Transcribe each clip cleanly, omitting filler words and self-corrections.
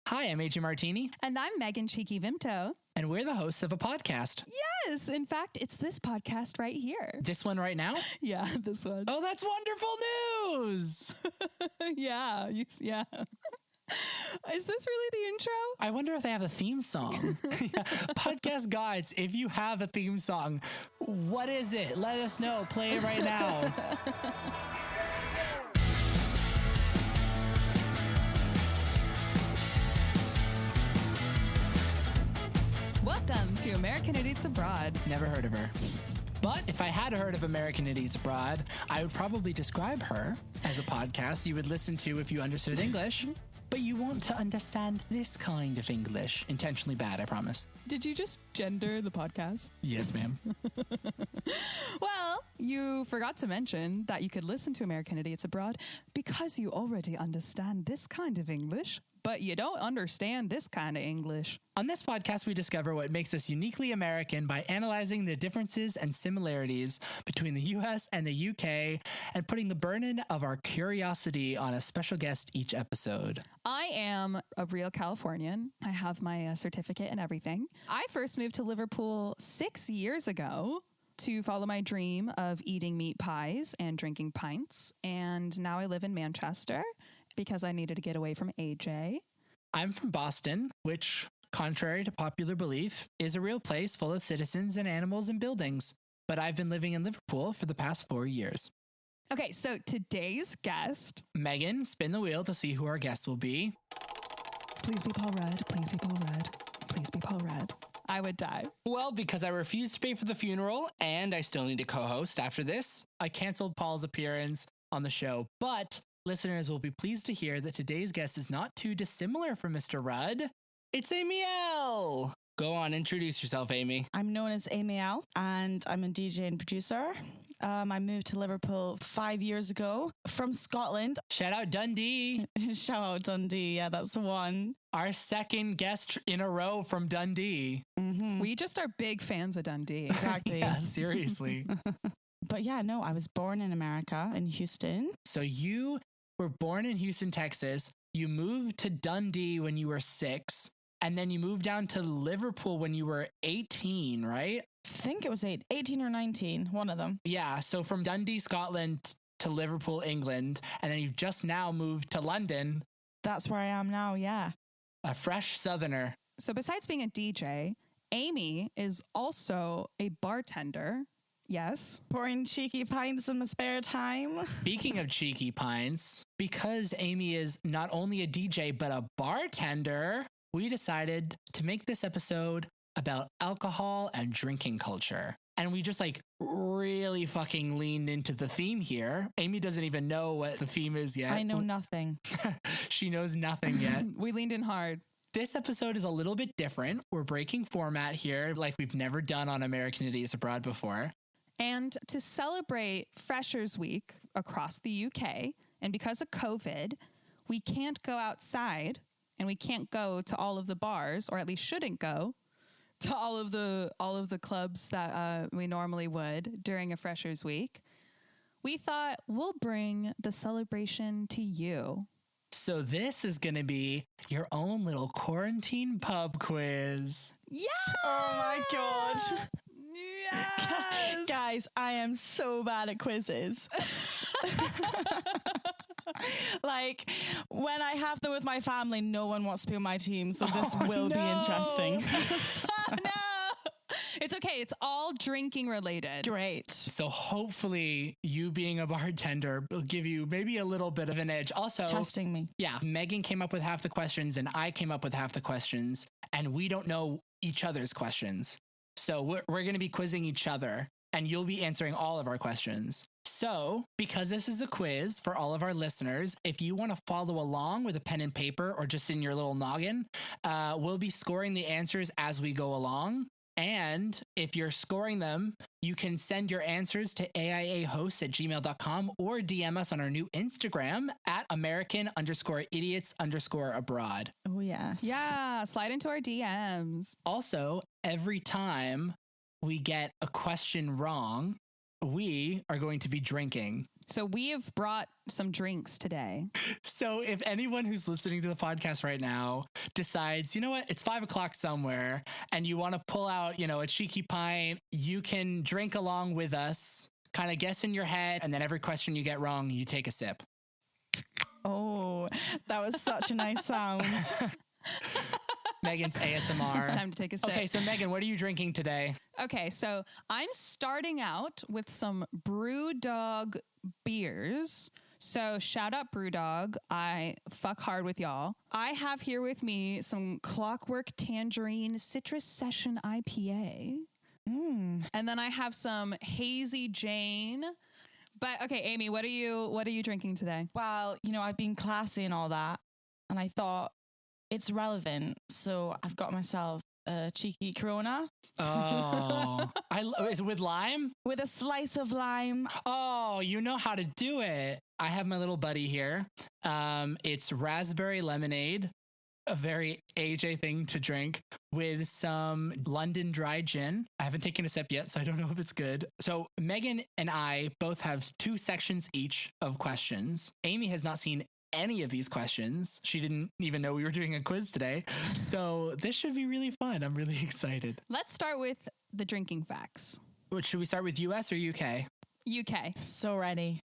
Hi, I'm AJ Martini. And I'm Megan Cheeky Vimto. And we're the hosts of a podcast. Yes. In fact, it's this podcast right here. This one right now? Yeah, this one. Oh, that's wonderful news. Yeah. Yeah. Is this really the intro? I wonder if they have a theme song. Yeah. Podcast guides, if you have a theme song, what is it? Let us know. Play it right now. Welcome to American Idiots Abroad. Never heard of her. But if I had heard of American Idiots Abroad, I would probably describe her as a podcast you would listen to if you understood English. But you want to understand this kind of English. Intentionally bad, I promise. Did you just gender the podcast? Yes, ma'am. Well, you forgot to mention that you could listen to American Idiots Abroad because you already understand this kind of English, but you don't understand this kind of English. On this podcast, we discover what makes us uniquely American by analyzing the differences and similarities between the US and the UK and putting the burden of our curiosity on a special guest each episode. I am a real Californian. I have my certificate and everything. I first moved to Liverpool 6 years ago to follow my dream of eating meat pies and drinking pints. And now I live in Manchester because I needed to get away from AJ. I'm from Boston, which, contrary to popular belief, is a real place full of citizens and animals and buildings. But I've been living in Liverpool for the past 4 years. Okay, so today's guest... Megan, spin the wheel to see who our guest will be. Please be Paul Rudd. Please be Paul Rudd. Please be Paul Rudd. I would die. Well, because I refused to pay for the funeral and I still need to co-host after this, I canceled Paul's appearance on the show. But listeners will be pleased to hear that today's guest is not too dissimilar from Mr. Rudd. It's AmyElle. Go on, introduce yourself, Amy. I'm known as AmyElle, and I'm a DJ and producer. I moved to Liverpool 5 years ago from Scotland. Shout out Dundee. Shout out Dundee. Yeah, that's the one. Our second guest in a row from Dundee. Mm-hmm. We just are big fans of Dundee. Exactly. Yeah, seriously. But yeah, no, I was born in America, in Houston. So you were born in Houston, Texas. You moved to Dundee when you were 6. And then you moved down to Liverpool when you were 18, right? I think it was 18 or 19, one of them. Yeah, so from Dundee, Scotland to Liverpool, England, and then you've just now moved to London. That's where I am now, yeah. A fresh southerner. So besides being a DJ, Amy is also a bartender. Yes. Pouring cheeky pints in my spare time. Speaking of cheeky pints, because Amy is not only a DJ, but a bartender, we decided to make this episode about alcohol and drinking culture. And we just really fucking leaned into the theme here. Amy doesn't even know what the theme is yet. I know nothing. She knows nothing yet. We leaned in hard. This episode is a little bit different. We're breaking format here like we've never done on American Idiots Abroad before. And to celebrate Freshers Week across the UK, and because of COVID, we can't go outside and we can't go to all of the bars, or at least shouldn't go to all of the clubs that we normally would during a Freshers Week. We thought we'll bring the celebration to you. So this is going to be your own little quarantine pub quiz. Yeah! Oh my God. Yes! Guys, I am so bad at quizzes. When I have them with my family, no one wants to be on my team, so this will be interesting. No! It's okay. It's all drinking related. Great. So hopefully you being a bartender will give you maybe a little bit of an edge. Also, Testing me. Yeah, Megan came up with half the questions and I came up with half the questions, and we don't know each other's questions. So we're going to be quizzing each other, and you'll be answering all of our questions. So, because this is a quiz for all of our listeners, if you want to follow along with a pen and paper or just in your little noggin, we'll be scoring the answers as we go along. And if you're scoring them, you can send your answers to aiahosts@gmail.com or DM us on our new Instagram at American_idiots_abroad. Oh, yes. Yeah, slide into our DMs. Also, every time we get a question wrong, we are going to be drinking. So we have brought some drinks today. So if anyone who's listening to the podcast right now decides, you know what, it's 5 o'clock somewhere and you want to pull out, a cheeky pint, you can drink along with us, kind of guess in your head. And then every question you get wrong, you take a sip. Oh, that was such a nice sound. Megan's ASMR. It's time to take a sip. Okay, so Megan, what are you drinking today? Okay, so I'm starting out with some Brewdog beers. So shout out Brewdog. I fuck hard with y'all. I have here with me some Clockwork Tangerine Citrus Session IPA. And then I have some Hazy Jane. But okay, Amy, what are you drinking today? Well, I've been classy and all that, and I thought it's relevant. So I've got myself a cheeky Corona. Oh, is it with lime? With a slice of lime. Oh, you know how to do it. I have my little buddy here. It's raspberry lemonade, a very AJ thing to drink, with some London dry gin. I haven't taken a sip yet, so I don't know if it's good. So Megan and I both have 2 sections each of questions. Amy has not seen any of these questions. She didn't even know we were doing a quiz today. So this should be really fun. I'm really excited. Let's start with the drinking facts. Should we start with US or UK? UK. So ready.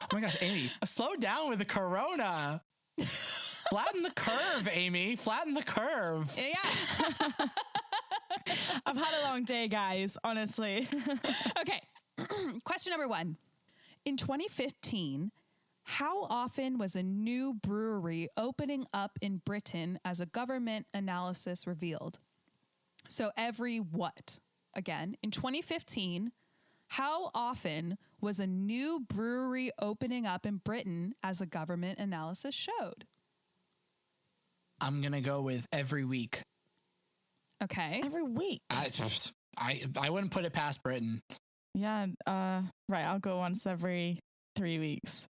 Oh my gosh, Amy, slow down with the Corona. Flatten the curve, Amy. Flatten the curve. Yeah. I've had a long day, guys, honestly. Okay. Question number 1. In 2015, how often was a new brewery opening up in Britain as a government analysis revealed? So every what? Again, in 2015, how often was a new brewery opening up in Britain as a government analysis showed? I'm going to go with every week. Okay. Every week. I wouldn't put it past Britain. Yeah. Right. I'll go once every 3 weeks.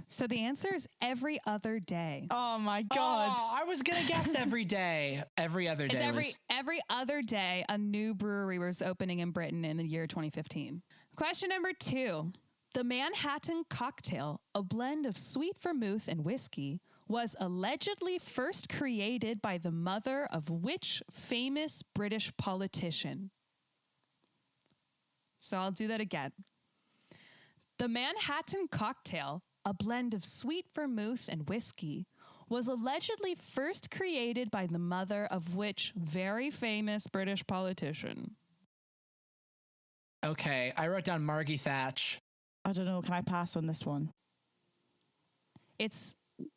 So the answer is every other day. Oh my God. Oh, I was going to guess every day. Every other day. It's every other day a new brewery was opening in Britain in the year 2015. Question number 2. The Manhattan cocktail, a blend of sweet vermouth and whiskey, was allegedly first created by the mother of which famous British politician? So I'll do that again. The Manhattan cocktail, a blend of sweet vermouth and whiskey, was allegedly first created by the mother of which very famous British politician? Okay, I wrote down Margie Thatch. I don't know. Can I pass on this one? It's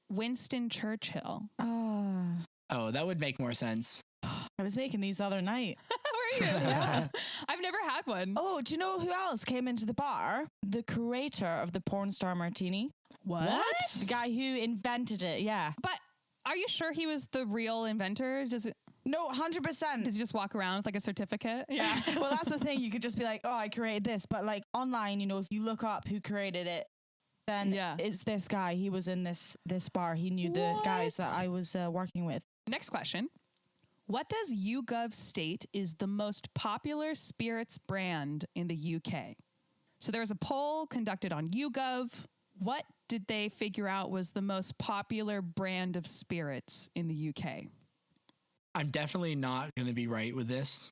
Winston Churchill. Oh, that would make more sense. I was making these the other night. Were you? Yeah. I've never had one. Oh, do you know who else came into the bar? The creator of the porn star martini. What? The guy who invented it, yeah. But are you sure he was the real inventor? No, 100%. Does he just walk around with like a certificate? Yeah. Well, that's the thing. You could just be like, oh, I created this. But like online, if you look up who created it, then it's this guy. He was in this bar. He knew the guys that I was working with. Next question. What does YouGov state is the most popular spirits brand in the UK? So there was a poll conducted on YouGov. What did they figure out was the most popular brand of spirits in the UK? I'm definitely not going to be right with this.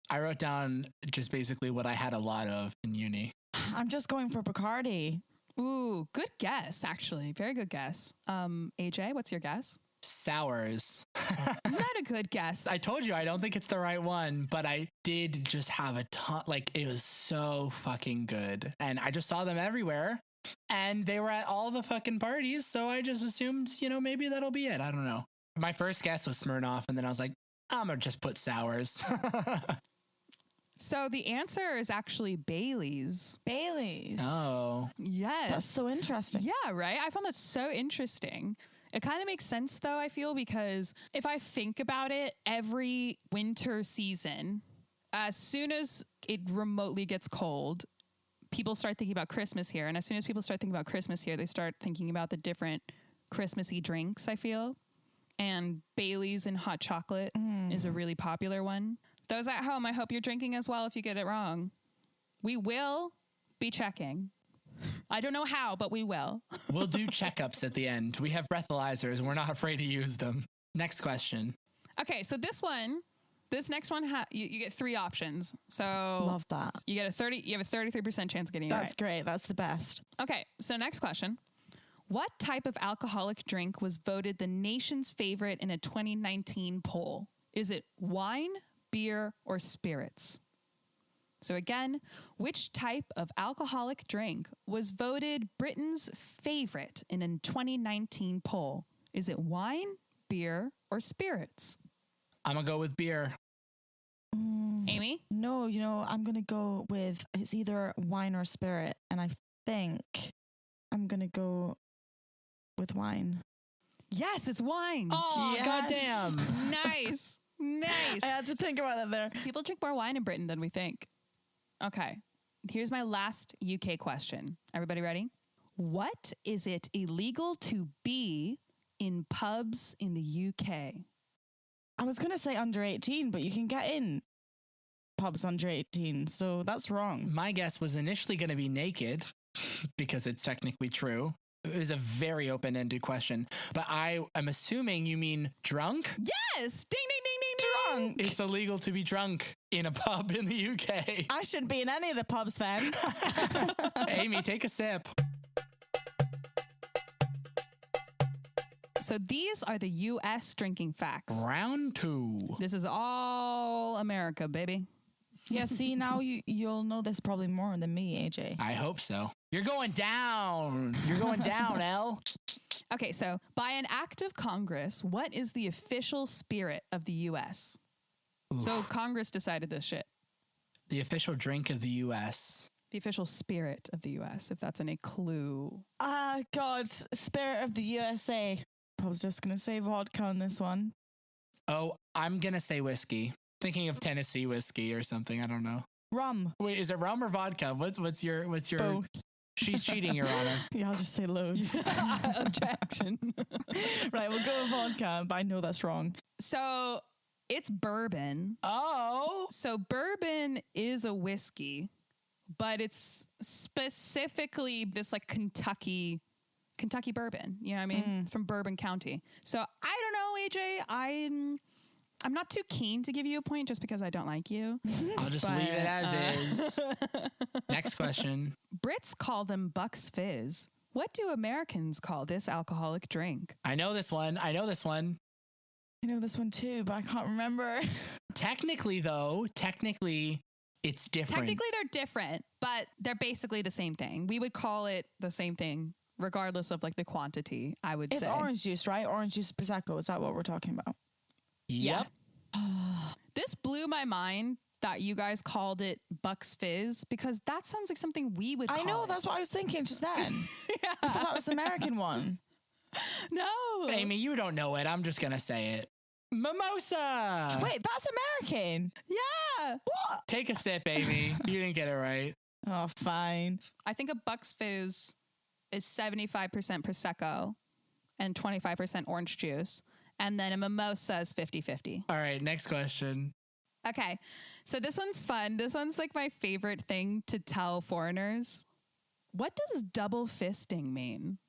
I wrote down just basically what I had a lot of in uni. I'm just going for Bacardi. Ooh, good guess, actually. Very good guess. AJ, what's your guess? Sours. Not a good guess. I told you I don't think it's the right one, but I did just have a ton. Like, it was so fucking good. And I just saw them everywhere. And they were at all the fucking parties. So I just assumed, maybe that'll be it. I don't know. My first guess was Smirnoff. And then I was like, I'm going to just put sours. So the answer is actually Bailey's. Bailey's. Oh. Yes. That's so interesting. Yeah, right? I found that so interesting. It kind of makes sense, though, I feel, because if I think about it, every winter season, as soon as it remotely gets cold, people start thinking about Christmas here. And as soon as people start thinking about Christmas here, they start thinking about the different Christmassy drinks, I feel. And Bailey's and hot chocolate is a really popular one. Those at home, I hope you're drinking as well if you get it wrong. We will be checking. I don't know how, but we will. We'll do checkups at the end. We have breathalyzers. We're not afraid to use them. Next question. Okay, so this next one, you get 3 options. So love that. You have a 33% chance of getting it That's right. great. That's the best. Okay, so next question. What type of alcoholic drink was voted the nation's favorite in a 2019 poll? Is it wine, beer, or spirits? So again, which type of alcoholic drink was voted Britain's favorite in a 2019 poll? Is it wine, beer, or spirits? I'm going to go with beer. Amy? No, I'm going to go with it's either wine or spirit. And I think I'm going to go with wine. Yes, it's wine. Oh, yes. goddamn. Nice. Nice. I had to think about that there. People drink more wine in Britain than we think. Okay. Here's my last UK question. Everybody ready? What is it illegal to be in pubs in the UK? I was going to say under 18, but you can get in pubs under 18, so that's wrong. My guess was initially going to be naked because it's technically true. It was a very open-ended question, but I am assuming you mean drunk? Yes! Ding, ding, ding, ding, Drunk. It's illegal to be drunk in a pub in the UK. I shouldn't be in any of the pubs then. Amy, take a sip. So these are the U.S. drinking facts. Round 2. This is all America, baby. Yeah, see, now you'll know this probably more than me, AJ. I hope so. You're going down. You're going down, Elle. Okay, so by an act of Congress, what is the official spirit of the U.S.? Oof. So Congress decided this shit. The official drink of the U.S. The official spirit of the U.S., if that's any clue. God, spirit of the USA. I was just going to say vodka on this one. Oh, I'm going to say whiskey. Thinking of Tennessee whiskey or something. I don't know. Rum. Wait, is it rum or vodka? What's your Both. She's cheating, Your Honor. Yeah, I'll just say loads. Objection. Right, we'll go with vodka, but I know that's wrong. So it's bourbon. Oh. So bourbon is a whiskey, but it's specifically this like Kentucky bourbon. You know what I mean? From Bourbon County. So I don't know, AJ. I'm not too keen to give you a point just because I don't like you. I'll just leave it as is. Next question. Brits call them Bucks Fizz. What do Americans call this alcoholic drink? I know this one. I know this one too, but I can't remember. Technically, it's different. Technically, they're different, but they're basically the same thing. We would call it the same thing, regardless of like the quantity, I would say. It's orange juice, right? Orange juice Prosecco. Is that what we're talking about? Yep. This blew my mind that you guys called it Bucks Fizz because that sounds like something we would call I know, it. that's what I was thinking just then. Yeah. I thought that was the American one. No. Amy, you don't know it. I'm just going to say it. Mimosa. Wait, that's American? Yeah. What? Take a sip, Amy. You didn't get it right. Oh, fine. I think a Bucks Fizz is 75% Prosecco and 25% orange juice. And then a mimosa is 50-50. All right, next question. Okay, so this one's fun. This one's like my favorite thing to tell foreigners. What does double fisting mean?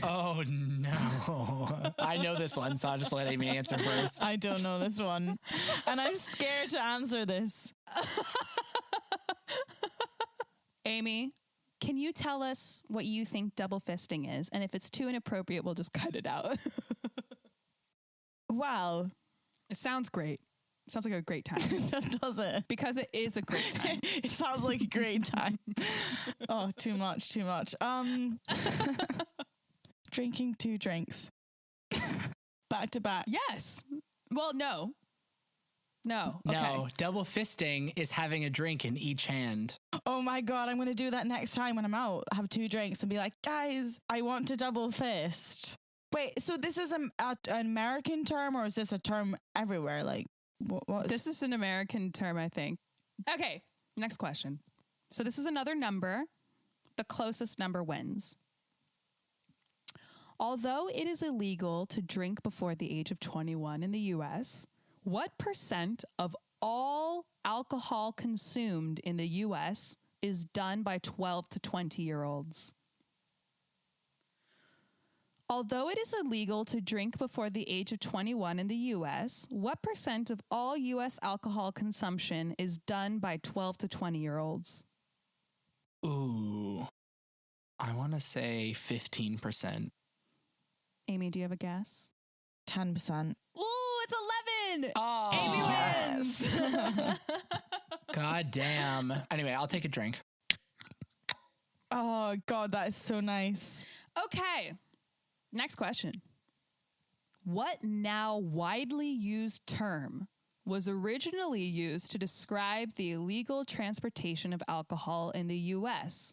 Oh, no. I know this one, so I'll just let Amy answer first. I don't know this one. And I'm scared to answer this. Amy, can you tell us what you think double fisting is? And if it's too inappropriate, we'll just cut it out. Wow. It sounds great. It sounds like a great time. Does it? Because it is a great time. It sounds like a great time. Oh, too much. Drinking 2 drinks. Back to back. Yes. Well, no. No. Okay. No, double fisting is having a drink in each hand. Oh my God, I'm going to do that next time when I'm out. Have 2 drinks and be like, guys, I want to double fist. Wait, so this is an American term or is this a term everywhere? Like, what is... This is an American term, I think. Okay, next question. So this is another number. The closest number wins. Although it is illegal to drink before the age of 21 in the U.S., what % of all alcohol consumed in the U.S. is done by 12 to 20-year-olds? Although it is illegal to drink before the age of 21 in the U.S., what % of all U.S. alcohol consumption is done by 12 to 20-year-olds? Ooh, I want to say 15%. Amy, do you have a guess? 10%. Ooh, it's 11! Oh, Amy wins! God damn. Anyway, I'll take a drink. Oh, God, that is so nice. Okay, next question. What now widely used term was originally used to describe the illegal transportation of alcohol in the U.S.?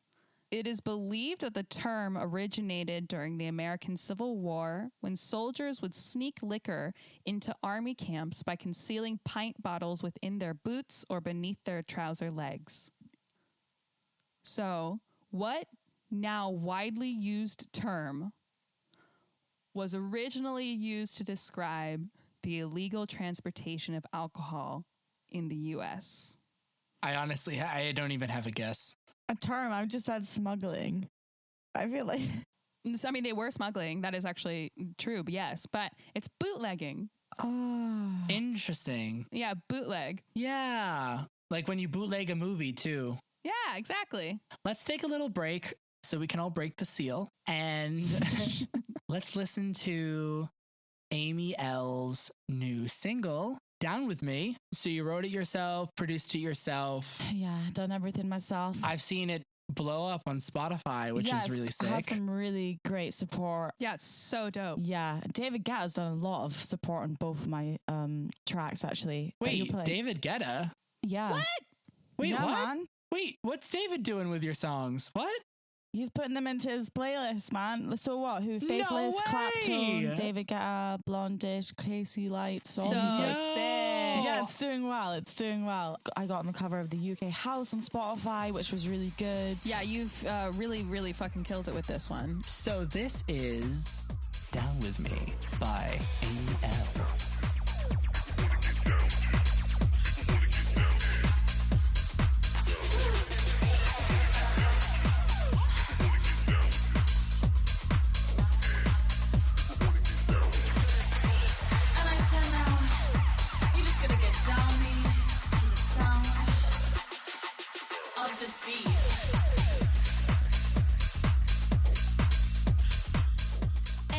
It is believed that the term originated during the American Civil War when soldiers would sneak liquor into army camps by concealing pint bottles within their boots or beneath their trouser legs. So, what now widely used term was originally used to describe the illegal transportation of alcohol in the U.S.? I don't even have a guess. A term, I've just said smuggling. I feel like... I mean, they were smuggling. That is actually true, yes. But it's bootlegging. Oh. Interesting. Yeah, bootleg. Yeah. Like when you bootleg a movie too. Yeah, exactly. Let's take a little break so we can all break the seal. And let's listen to AmyElle's new single, Down With Me. So you wrote it yourself, produced it yourself. Yeah, done everything myself. I've seen it blow up on Spotify, which is really sick. It has some really great support. Yeah, it's so dope. Yeah, David Guetta's done a lot of support on both of my tracks, actually. Wait, David Guetta? Yeah. What? Wait, yeah, what? Man. Wait, what's David doing with your songs? What? He's putting them into his playlist, man. So what? Who? Faithless, No way! Clapton, David Guetta, Blondish, Casey Light. So sick. sick. Yeah, it's doing well. It's doing well. I got on the cover of the UK House on Spotify, which was really good. Yeah, you've really, really fucking killed it with this one. So this is Down With Me by AmyElle.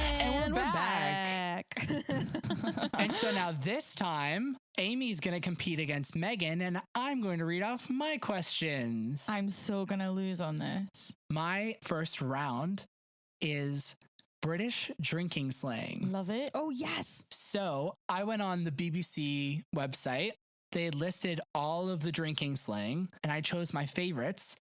And we're back. And so now this time, Amy's going to compete against Megan, and I'm going to read off my questions. I'm so going to lose on this. My first round is British drinking slang. Love it. Oh, yes. So I went on the BBC website. They listed all of the drinking slang, and I chose my favorites.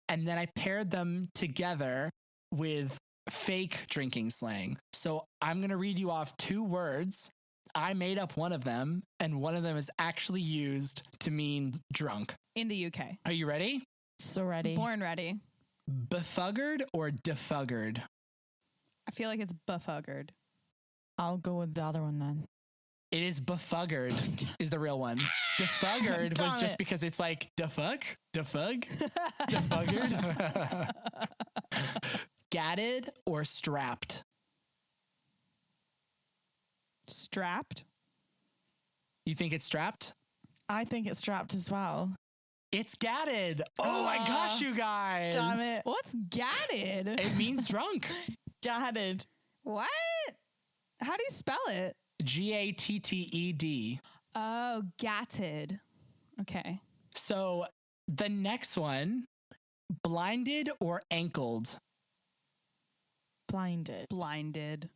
And then I paired them together with fake drinking slang. So I'm going to read you off 2 words. I made up one of them, and one of them is actually used to mean drunk. In the UK. Are you ready? So ready. Born ready. Befuggered or defuggered? I feel like it's bufuggered. I'll go with the other one then. It is befuggered is the real one. Defuggered was just because it's like defug, defuggered. Gatted or strapped? Strapped? You think it's strapped? I think it's strapped as well. It's gatted. Oh my gosh, you guys. Damn it. What's gatted? It means drunk. Gatted. What? How do you spell it? Gatted. Oh, gatted. Okay. So the next one, blinded or ankled? Blinded. Blinded.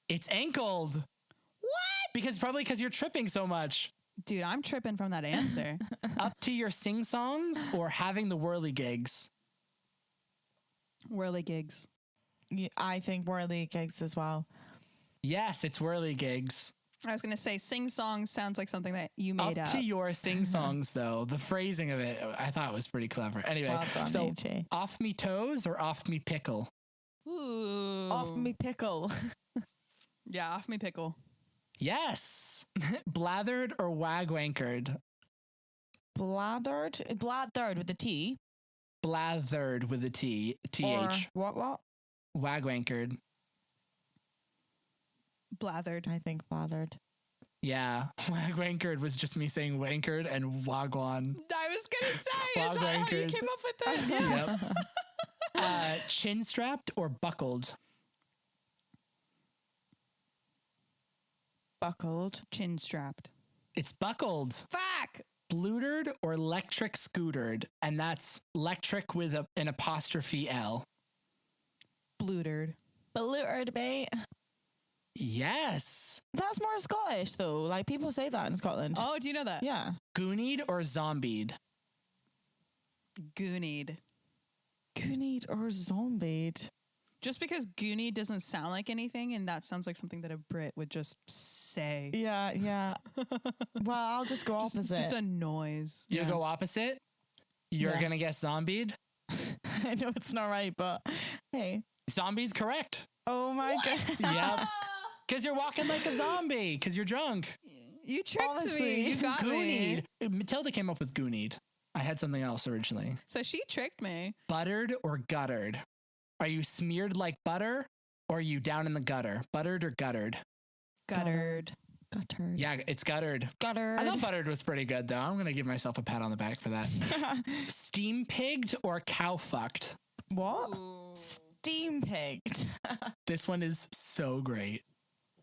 It's ankled. What? Because you're tripping so much. Dude, I'm tripping from that answer. Up to your sing-songs or having the whirligigs? Whirligigs. Yeah, I think whirligigs as well. Yes, it's whirligigs. I was going to say sing-song sounds like something that you made up. Up to your sing-songs, though. The phrasing of it, I thought was pretty clever. Anyway, Well done, so AJ. off me toes or off me pickle? Ooh. Off me pickle. Yeah, off me pickle. Yes. Blathered or wagwankered? Blathered? Blathered with a T. Blathered with a T. Or TH. what? Wagwankered. Blathered. I think bothered. Yeah. Wankered was just me saying wankered and wagwan. I was going to say, Log is that how you wankered. came up with it? Yeah. Yep. Chin strapped or buckled? Buckled. Chin strapped. It's buckled. Fuck. Blutered or electric scootered? And that's electric with an apostrophe L. Blutered. Blutered, mate. Yes. That's more Scottish, though. Like, people say that in Scotland. Oh, do you know that? Yeah. Goonied or zombied? Goonied. Goonied or zombied? Just because Goonie doesn't sound like anything, and that sounds like something that a Brit would just say. Yeah, yeah. Well, I'll just go opposite. Just a noise. You Yeah. go opposite? You're Yeah. going to guess zombied? I know it's not right, but hey. Zombied's correct. Oh my God. Yep. Because you're walking like a zombie because you're drunk. You tricked Honestly. me. You got me. Goonied. Matilda came up with goonied. I had something else originally. So she tricked me. Buttered or guttered? Are you smeared like butter or are you down in the gutter? Buttered or guttered? Guttered. Guttered. Yeah, it's guttered. Guttered. I thought buttered was pretty good though. I'm going to give myself a pat on the back for that. Steam pigged or cow fucked? What? Ooh. Steam pigged. This one is so great.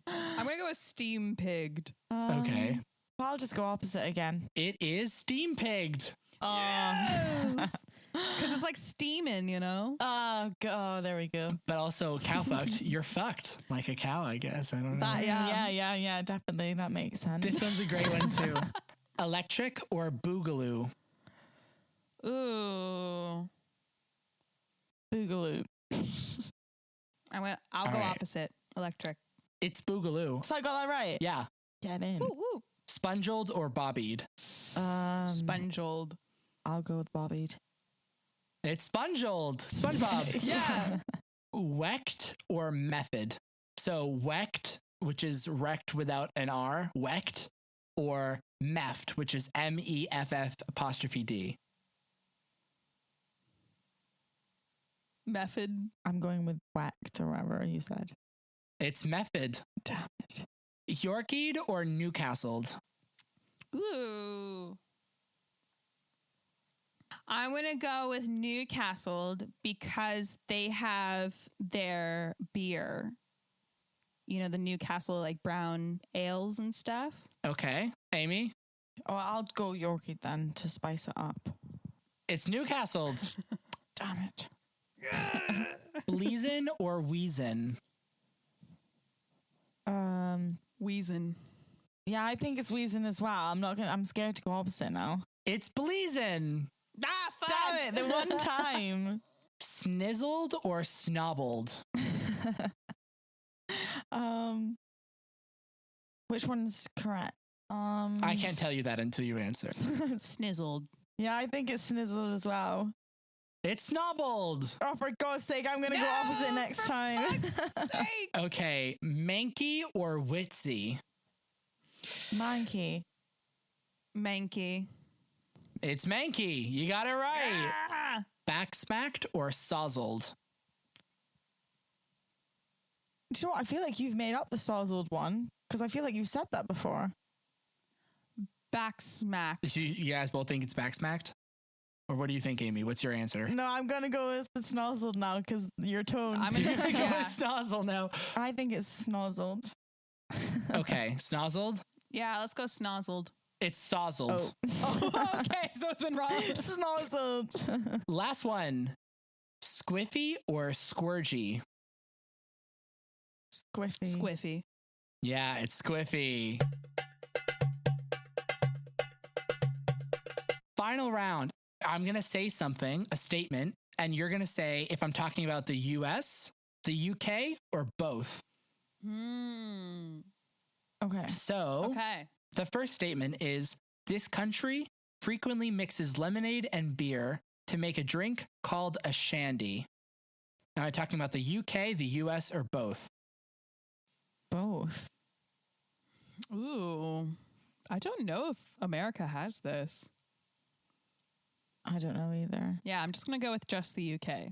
I'm going to go with steam pigged. Okay. I'll just go opposite again. It is steam pigged. Yes. Because it's like steaming, you know? Oh, God. There we go. But also cow fucked. You're fucked like a cow, I guess. I don't know. That, Yeah, definitely. That makes sense. This one's a great one too. Electric or boogaloo? Ooh. Boogaloo. I'll All go right. opposite. Electric. It's boogaloo. So I got that right. Yeah. Get in. Woo, woo. Spongeled or bobbied? Spongeled. I'll go with bobbied. It's spongeled. SpongeBob. Yeah. Wecked or method? So wecked, which is wrecked without an R, wecked, or meffed, which is MEFF''D. Method. I'm going with whacked or whatever you said. It's method. Damn it. Yorkied or Newcastled? Ooh. I'm going to go with Newcastle because they have their beer. You know, the Newcastle, like brown ales and stuff. Okay. Amy? Oh, I'll go Yorkie then to spice it up. It's Newcastled. Damn it. Bleezin or Wheezin? Wheezin. Yeah, I think it's wheezing as well. I'm scared to go opposite now. It's Bleezin. Ah, fuck. Damn it, the one time. Snizzled or snobbled? Which one's correct? I can't tell you that until you answer. Snizzled. Yeah, I think it's snizzled as well. It's snobbled. Oh, for God's sake, I'm going to go opposite next time. Sake. Okay. Manky or witsy? Manky. Manky. It's manky. You got it right. Ah. Backsmacked or sozzled? Do you know what? I feel like you've made up the sozzled one because I feel like you've said that before. Backsmacked. You guys both think it's backsmacked? Or what do you think, Amy? What's your answer? No, I'm going to go with the snozzled now because your tone. I'm You're gonna going to go yeah. with snozzle now. I think it's snozzled. Okay. Snozzled? Yeah, let's go snozzled. It's sozzled. Oh, okay, so it's been wrong. Snozzled. Last one. Squiffy or squirgy? Squiffy. Squiffy. Yeah, it's squiffy. Final round. I'm going to say something, a statement, and you're going to say if I'm talking about the US, the UK, or both. Okay. So, Okay. the first statement is this country frequently mixes lemonade and beer to make a drink called a shandy. Am I talking about the UK, the US, or both? Both. Ooh. I don't know if America has this. I don't know either. Yeah, I'm just going to go with just the UK.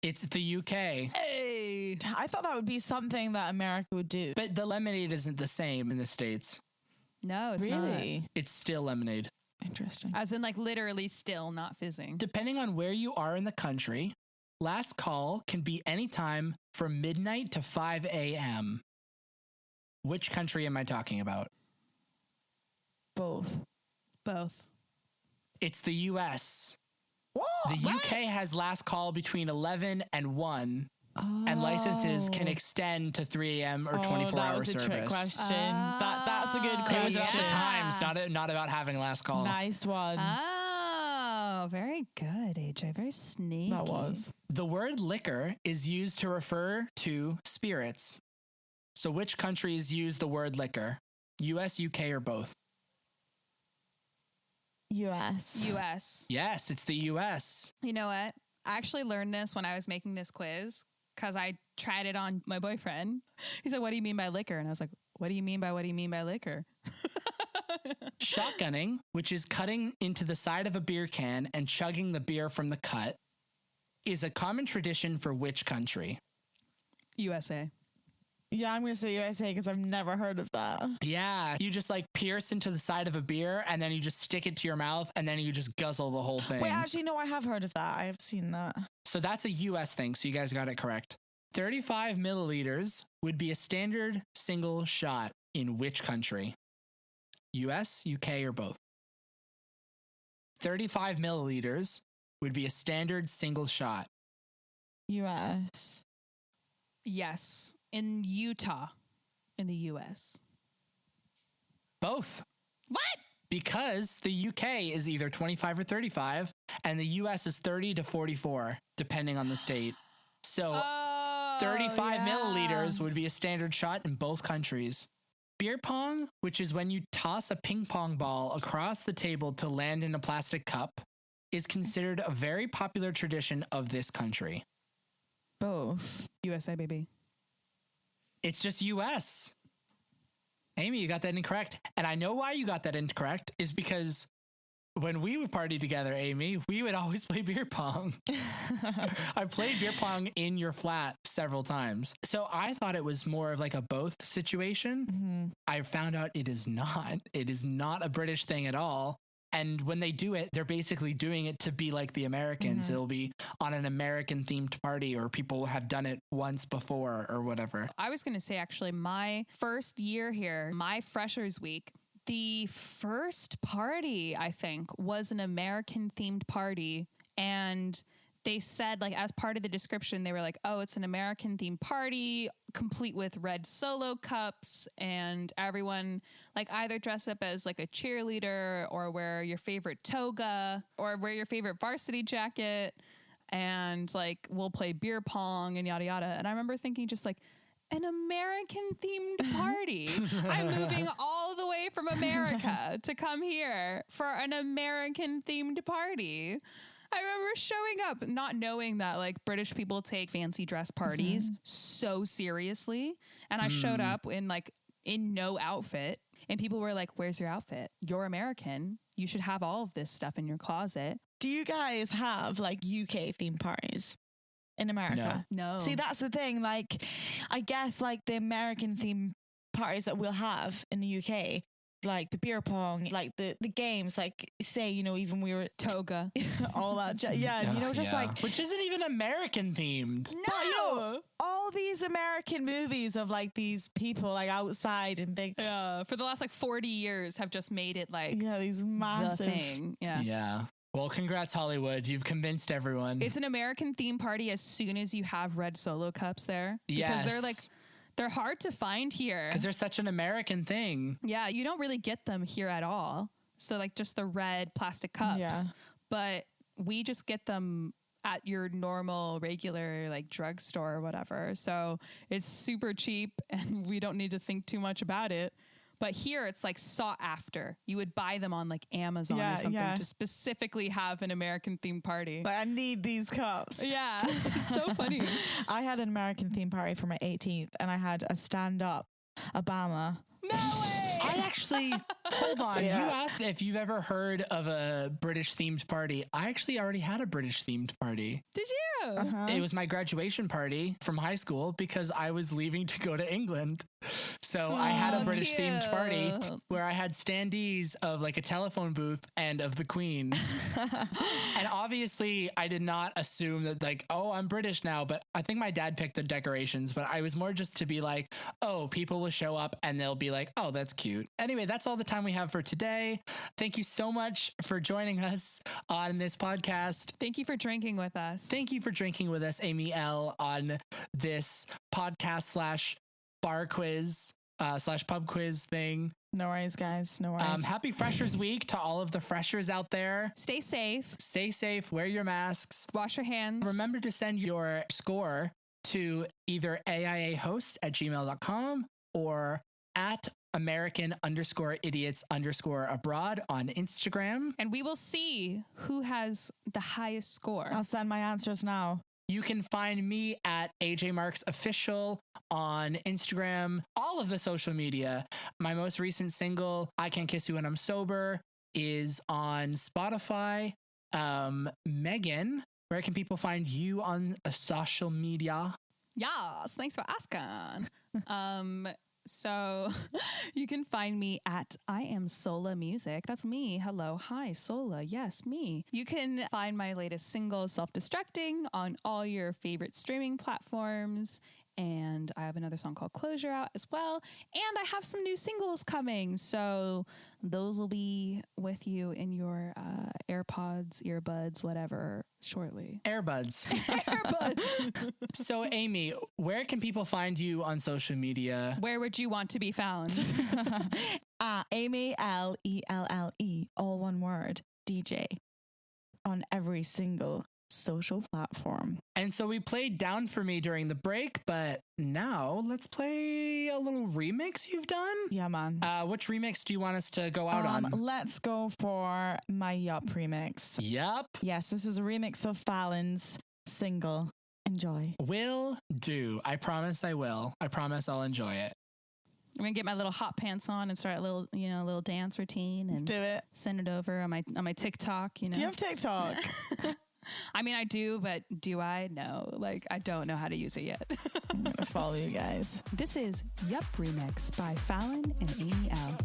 It's the UK. Hey. lemonade. I thought that would be something that America would do. But the lemonade isn't the same in the States. No, it's Really? not. It's still lemonade. Interesting. As in like literally still not fizzing. Depending on where you are in the country, last call can be anytime from midnight to 5 a.m. Which country am I talking about? Both. Both. It's the US. What? The UK has last call between 11 and 1, and licenses can extend to 3 a.m. or 24-hour that was a service. trick question. That's a good It question. was about the times, not about having last call. Nice one. Oh, very good, AJ. Very sneaky. That was. The word liquor is used to refer to spirits. So which countries use the word liquor? US, UK, or both? US. US. Yes, it's the US. You know what? I actually learned this when I was making this quiz because I tried it on my boyfriend. He said, "What do you mean by liquor?" And I was like, what do you mean by liquor? Shotgunning, which is cutting into the side of a beer can and chugging the beer from the cut, is a common tradition for which country? USA. Yeah, I'm going to say USA because I've never heard of that. Yeah, you just like pierce into the side of a beer and then you just stick it to your mouth and then you just guzzle the whole thing. Wait, actually, no, I have heard of that. I have seen that. So that's a US thing, so you guys got it correct. 35 milliliters would be a standard single shot in which country? US, UK, or both? 35 milliliters would be a standard single shot. US. Yes. In Utah, in the US. Both. What? Because the UK is either 25 or 35, and the US is 30 to 44, depending on the state. So 35 milliliters would be a standard shot in both countries. Beer pong, which is when you toss a ping pong ball across the table to land in a plastic cup, is considered a very popular tradition of this country. Both. USA, baby. It's just US. Amy, you got that incorrect. And I know why you got that incorrect is because when we would party together, Amy, we would always play beer pong. I played beer pong in your flat several times. So I thought it was more of like a both situation. Mm-hmm. I found out it is not. It is not a British thing at all. And when they do it, they're basically doing it to be like the Americans. Mm-hmm. It'll be on an American themed party or people have done it once before or whatever. I was going to say, actually, my first year here, my freshers week, the first party, I think, was an American themed party. And they said, like, as part of the description, they were like, oh, it's an American themed party, complete with red Solo cups, and everyone like either dress up as like a cheerleader or wear your favorite toga or wear your favorite varsity jacket, and like we'll play beer pong and yada yada. And I remember thinking just like, an American themed party. I'm moving all the way from America to come here for an American themed party. I remember showing up not knowing that like British people take fancy dress parties so seriously. And I showed up in no outfit, and people were like, where's your outfit? You're American. You should have all of this stuff in your closet. Do you guys have like UK themed parties in America? No. See, that's the thing. Like, I guess like the American themed parties that we'll have in the UK, like the beer pong, like the games, like say, you know, even we were Toga. all that. You know, just like, which isn't even American themed. but, you know, all these American movies of like these people like outside and big, For the last like 40 years have just made it like these the massive thing. Yeah. Yeah. Well, congrats, Hollywood. You've convinced everyone. It's an American theme party as soon as you have red Solo cups there. Yes. Because they're hard to find here. Because they're such an American thing. Yeah, you don't really get them here at all. So like just the red plastic cups. Yeah. But we just get them at your normal, regular like drugstore or whatever. So it's super cheap and we don't need to think too much about it. But here it's like sought after. You would buy them on like Amazon or something to specifically have an American themed party. Like, I need these cups. Yeah, it's so funny. I had an American theme party for my 18th and I had a stand-up Obama. No way! I actually, hold on. Yeah. You asked if you've ever heard of a British themed party. I actually already had a British themed party. Did you? Uh-huh. It was my graduation party from high school because I was leaving to go to England. So I had a British themed party where I had standees of like a telephone booth and of the Queen. And obviously I did not assume that like, oh, I'm British now, but I think my dad picked the decorations, but I was more just to be like, oh, people will show up and they'll be like, oh, that's cute. Anyway, that's all the time we have for today. Thank you so much for joining us on this podcast. Thank you for drinking with us. Thank you for drinking with us, AmyElle, on this podcast / bar quiz / pub quiz thing. No worries, guys. No worries. Happy Freshers Week to all of the freshers out there. Stay safe. Stay safe. Wear your masks. Wash your hands. Remember to send your score to either aiahost@gmail.com or at American_idiots_abroad on Instagram. And we will see who has the highest score. I'll send my answers now. You can find me at AJ Marks Official on Instagram, all of the social media. My most recent single, I Can't Kiss You When I'm Sober, is on Spotify. Megan, where can people find you on social media? Yes, thanks for asking. So you can find me at I Am Sola Music. That's me. Hello. Hi, Sola. Yes, me. You can find my latest single, Self-Destructing, on all your favorite streaming platforms. And I have another song called Closure out as well. And I have some new singles coming. So those will be with you in your AirPods, earbuds, whatever, shortly. Airbuds. AirBuds. So, Amy, where can people find you on social media? Where would you want to be found? AmyElle, all one word, DJ, on every single social platform. And so we played Down For Me during the break, but now let's play a little remix you've done. Yeah, man. Which remix do you want us to go out on? Let's go for my Yup remix. Yup. Yes, this is a remix of Fallon's single. Enjoy. Will do. I promise I will. I promise I'll enjoy it. I'm gonna get my little hot pants on and start a little dance routine and Do it. send it over on my TikTok. Do you have TikTok? I mean, I do, but do I? No. Like, I don't know how to use it yet. I'm going to follow you guys. This is Yup Remix by Fallon and AmyElle.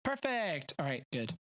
Perfect. All right, good.